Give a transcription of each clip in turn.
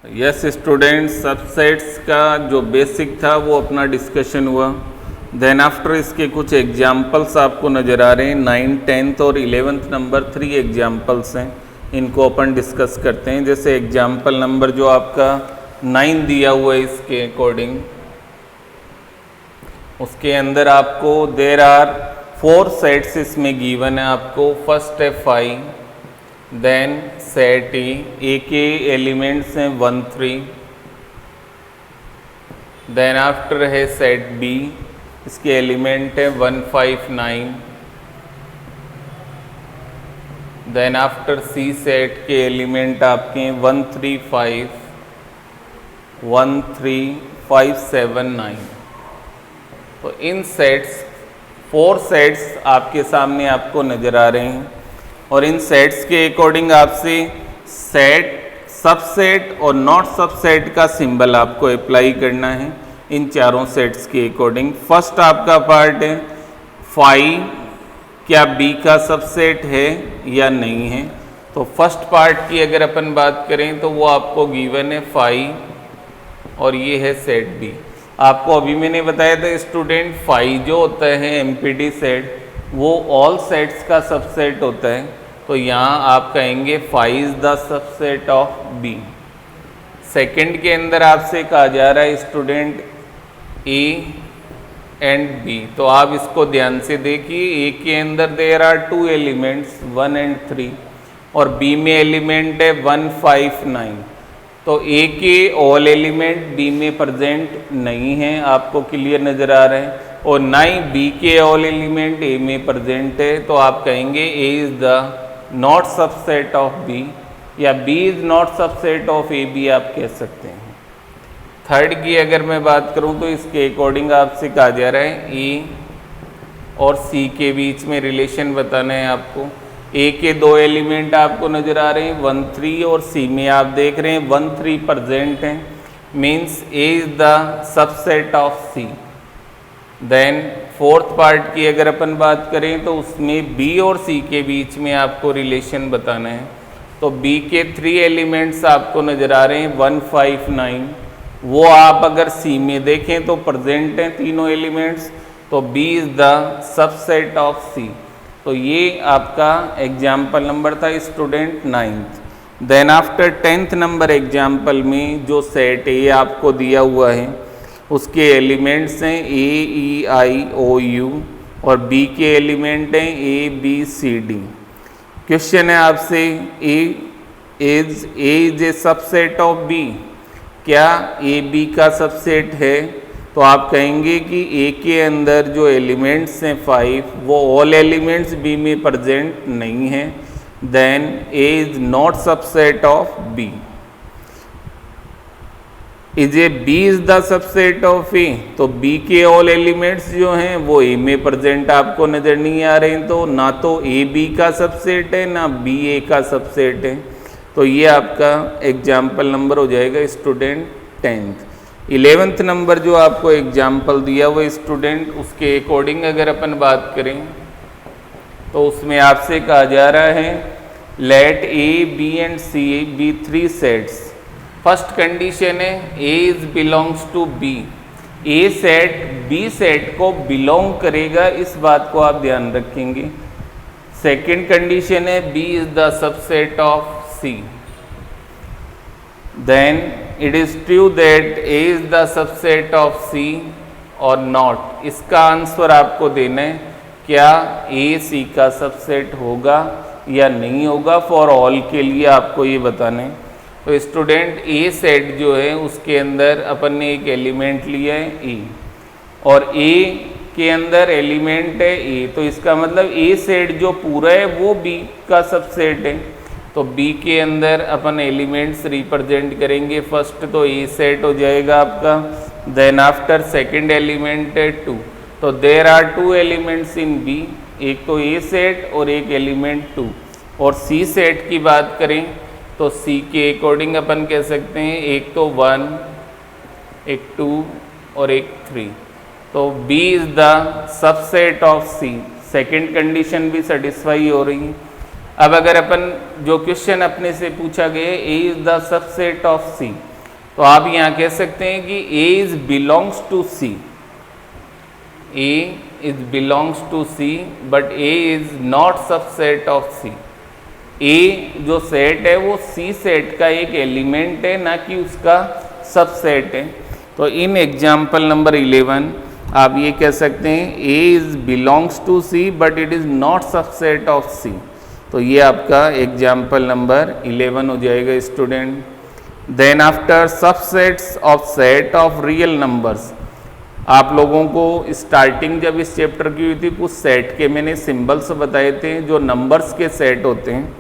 Yes students, subsets का जो basic था वो अपना डिस्कशन हुआ। देन आफ्टर इसके कुछ एग्जाम्पल्स आपको नज़र आ रहे हैं। 9, 10th और 11th नंबर 3 एग्जाम्पल्स हैं, इनको अपन डिस्कस करते हैं। जैसे एग्जाम्पल नंबर जो आपका 9 दिया हुआ है इसके अकॉर्डिंग, उसके अंदर आपको देर आर 4 सेट्स इसमें गिवन है आपको। फर्स्ट है 5, देन सेट ए के एलिमेंट्स हैं 1, 3। देन आफ्टर है सेट बी, इसके एलिमेंट है 1, 5, 9। देन आफ्टर सी सेट के एलिमेंट आपके 1, 3, 5, 1, 3, 5, 7, 9। तो इन सेट्स 4 सेट्स आपके सामने आपको नज़र आ रहे हैं और इन सेट्स के अकॉर्डिंग आपसे सेट, सबसेट और नॉट सबसेट का सिंबल आपको अप्लाई करना है इन चारों सेट्स के अकॉर्डिंग। फर्स्ट आपका पार्ट है 5, क्या बी का सबसेट है या नहीं है। तो फर्स्ट पार्ट की अगर अपन बात करें तो वो आपको गिवन है 5 और ये है सेट बी। आपको अभी मैंने बताया था स्टूडेंट, 5 जो होता है एमपीटी सेट वो ऑल सेट्स का सबसेट होता है। तो यहाँ आप कहेंगे 5 is the subset of B. Second के अंदर आपसे कहा जा रहा है स्टूडेंट ए एंड बी। तो आप इसको ध्यान से देखिए, ए के अंदर देयर आर 2 एलिमेंट्स 1 and 3 और बी में एलिमेंट है 1, 5, 9। तो ए के ऑल एलिमेंट बी में प्रेजेंट नहीं है, आपको क्लियर नज़र आ रहा है, और ना ही बी के ऑल एलिमेंट ए में प्रेजेंट है। तो आप कहेंगे A is the not subset of B या B is not subset of A B आप कह सकते हैं। थर्ड की अगर मैं बात करूं तो इसके अकॉर्डिंग आपसे कहा जा रहा है ए और सी के बीच में रिलेशन बताना है आपको। ए के 2 एलिमेंट आपको नज़र आ रहे हैं 1, 3 और सी में आप देख रहे हैं 1, 3 प्रेजेंट हैं, means A is the subset of C. Then fourth part की अगर अपन बात करें तो उसमें बी और सी के बीच में आपको रिलेशन बताना है। तो बी के 3 एलिमेंट्स आपको नज़र आ रहे हैं 1, 5, 9। वो आप अगर सी में देखें तो प्रेजेंट हैं तीनों एलिमेंट्स, तो B is the subset of C. तो ये आपका एग्जाम्पल नंबर था student 9th। Then after 10th number example में जो सेट ए आपको दिया हुआ है उसके एलिमेंट्स हैं A, E, I, O, U और बी के एलिमेंट हैं A, B, C, D. Question है आपसे A is a subset of B, क्या ए बी का सबसेट है। तो आप कहेंगे कि ए के अंदर जो एलिमेंट्स हैं 5 वो ऑल एलिमेंट्स बी में प्रेजेंट नहीं हैं, then A is not subset of B. Is A B is the subset of A, तो बी के ऑल एलिमेंट्स जो हैं वो ए में प्रेजेंट आपको नज़र नहीं आ रहे हैं, तो ना तो ए बी का सबसेट है ना बी ए का सबसेट है। तो ये आपका एग्जाम्पल नंबर हो जाएगा स्टूडेंट 10th। 11th नंबर जो आपको एग्जाम्पल दिया वो स्टूडेंट, उसके अकॉर्डिंग अगर अपन बात करें तो उसमें आपसे कहा जा रहा है let A, B and C be 3 sets. First condition है A is belongs to B, A set B set को बिलोंग करेगा, इस बात को आप ध्यान रखेंगे। सेकंड कंडीशन है B is the subset of C, then it is true that A is the subset of C और नॉट। इसका आंसर आपको देना है, क्या ए सी का सबसेट होगा या नहीं होगा। फॉर ऑल के लिए आपको ये बताना है। तो स्टूडेंट ए सेट जो है उसके अंदर अपन ने एक एलिमेंट लिया है ए और ए के अंदर एलिमेंट है ए, तो इसका मतलब ए सेट जो पूरा है वो बी का सबसेट है। तो बी के अंदर अपन एलिमेंट्स रिप्रेजेंट करेंगे। फर्स्ट तो ए सेट हो जाएगा आपका, देन आफ्टर सेकंड एलिमेंट है 2। तो there are 2 elements in B, एक तो ए सेट और एक एलिमेंट 2। और सी सेट की बात करें तो सी के अकॉर्डिंग अपन कह सकते हैं एक तो 1, एक 2 और एक 3। तो B is the subset of C। Second condition भी सेटिस्फाई हो रही है। अब अगर अपन जो क्वेश्चन अपने से पूछा गया A is the subset of C, तो आप यहाँ कह सकते हैं कि A is belongs to C, A is belongs to C but A is not subset of C. A जो सेट है वो सी सेट का एक एलिमेंट है, ना कि उसका सबसेट है। तो इन एग्जाम्पल नंबर 11 आप ये कह सकते हैं A is belongs to C but it is not subset of C. तो ये आपका एग्जाम्पल नंबर 11 हो जाएगा student. Then after subsets of set of real numbers, आप लोगों को स्टार्टिंग जब इस चैप्टर की हुई थी कुछ सेट के मैंने सिंबल्स बताए थे जो नंबर्स के सेट होते हैं।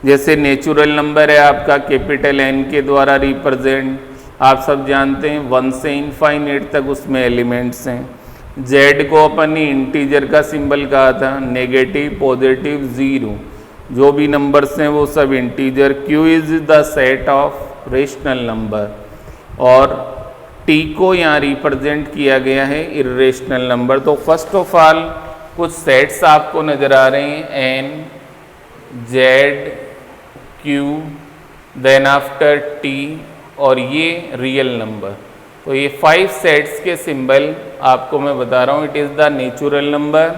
जैसे नेचुरल नंबर है आपका कैपिटल एन के द्वारा रिप्रेजेंट, आप सब जानते हैं 1 से इनफाइनाइट तक उसमें एलिमेंट्स हैं। जेड को अपन ने इंटीजर का सिंबल कहा था, नेगेटिव पॉजिटिव जीरो जो भी नंबर्स हैं वो सब integer. Q is the set of rational number, और टी को यहाँ रिप्रेजेंट किया गया है इर्रेशनल नंबर। तो फर्स्ट ऑफ ऑल कुछ सेट्स आपको नज़र आ रहे हैं, N, Z, Q, then after T, और ये रियल नंबर। तो ये 5 सेट्स के सिंबल आपको मैं बता रहा हूँ। It is the natural number,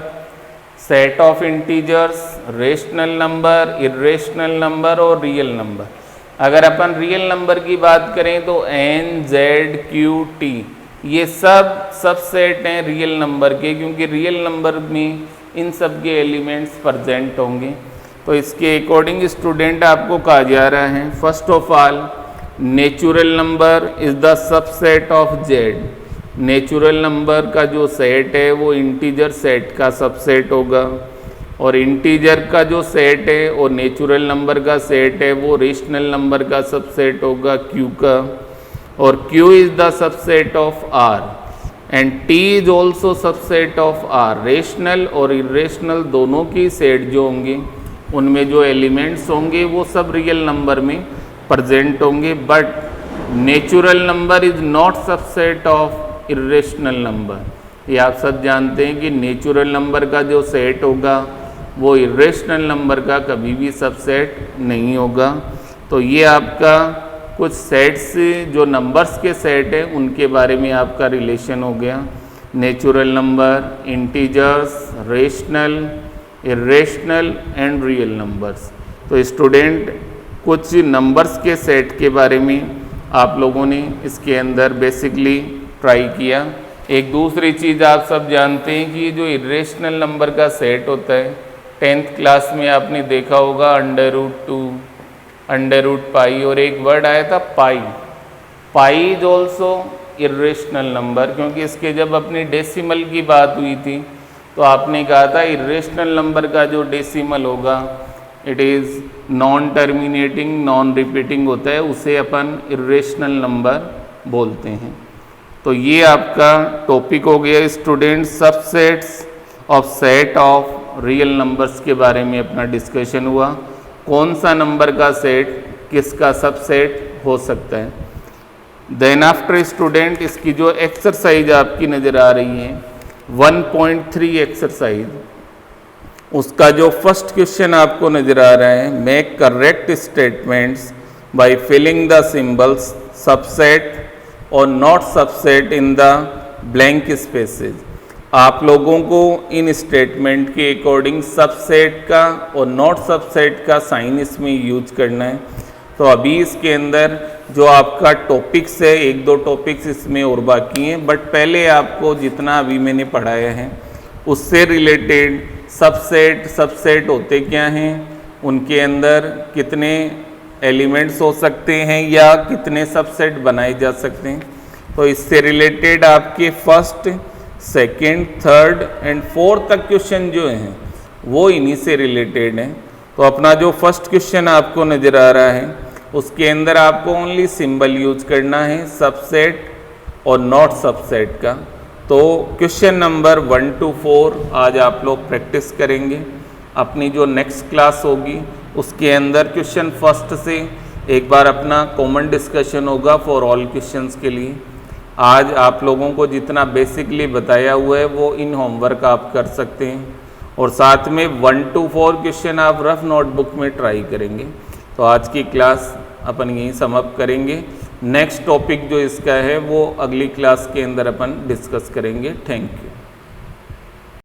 set of integers, rational number, irrational number और रियल नंबर। अगर अपन रियल नंबर की बात करें तो एन, जेड, क्यू, टी ये सब सेट हैं रियल नंबर के, क्योंकि रियल नंबर में इन सब के एलिमेंट्स प्रेजेंट होंगे। तो इसके अकॉर्डिंग स्टूडेंट आपको कहा जा रहा है first of all natural number is the subset of Z. Natural number का जो सेट है वो इंटीजर सेट का सबसेट होगा, और इंटीजर का जो सेट है और नेचुरल नंबर का सेट है वो रेशनल नंबर का सबसेट होगा क्यू का, और Q is the subset of R and T is also subset of R. Rational और इरेशनल दोनों की सेट जो होंगे उनमें जो एलिमेंट्स होंगे वो सब रियल नंबर में प्रेजेंट होंगे, but natural number is not subset of irrational number. ये आप सब जानते हैं कि नेचुरल नंबर का जो सेट होगा वो इरेशनल नंबर का कभी भी सबसेट नहीं होगा। तो ये आपका कुछ सेट्स जो नंबर्स के सेट हैं उनके बारे में आपका रिलेशन हो गया। Natural number, integers, rational, irrational and real numbers. तो स्टूडेंट कुछ नंबर्स के सेट के बारे में आप लोगों ने इसके अंदर बेसिकली ट्राई किया। एक दूसरी चीज़ आप सब जानते हैं कि जो इरेशनल नंबर का सेट होता है 10th क्लास में आपने देखा होगा √2, √पाई, और एक वर्ड आया था pi. Pi is also irrational number, क्योंकि इसके जब अपनी डेसिमल की बात हुई थी तो आपने कहा था इरेशनल नंबर का जो डेसिमल होगा it is non terminating, non repeating होता है, उसे अपन इरेशनल नंबर बोलते हैं। तो ये आपका टॉपिक हो गया student, subsets of set of real numbers के बारे में अपना डिस्कशन हुआ। कौन सा नंबर का सेट किसका सबसेट हो सकता है। देन आफ्टर स्टूडेंट इसकी जो एक्सरसाइज आपकी नज़र आ रही है 1.3 एक्सरसाइज, उसका जो फर्स्ट क्वेश्चन आपको नज़र आ रहा है, make correct statements by filling the symbols subset और not subset in the blank spaces. आप लोगों को इन स्टेटमेंट के अकॉर्डिंग सबसेट का और नॉट सबसेट का साइन इसमें यूज करना है। तो अभी इसके अंदर जो आपका टॉपिक्स है, 1-2 टॉपिक्स इसमें और बाकी हैं, बट पहले आपको जितना अभी मैंने पढ़ाया है उससे रिलेटेड सबसेट होते क्या हैं, उनके अंदर कितने एलिमेंट्स हो सकते हैं या कितने सबसेट बनाए जा सकते हैं। तो इससे रिलेटेड आपके first, second, third and fourth तक क्वेश्चन जो हैं वो इन्हीं से रिलेटेड हैं। तो अपना जो फर्स्ट क्वेश्चन आपको नज़र आ रहा है उसके अंदर आपको ओनली सिंबल यूज करना है सबसेट और नॉट सबसेट का। तो क्वेश्चन नंबर 1 to 4 आज आप लोग प्रैक्टिस करेंगे। अपनी जो नेक्स्ट क्लास होगी उसके अंदर क्वेश्चन फर्स्ट से एक बार अपना कॉमन डिस्कशन होगा फॉर ऑल क्वेश्चंस के लिए। आज आप लोगों को जितना बेसिकली बताया हुआ है वो इन होमवर्क आप कर सकते हैं, और साथ में 1 to 4 क्वेश्चन आप रफ नोटबुक में ट्राई करेंगे। तो आज की क्लास अपन यहीं समाप्त करेंगे। नेक्स्ट टॉपिक जो इसका है वो अगली क्लास के अंदर अपन डिस्कस करेंगे। Thank you.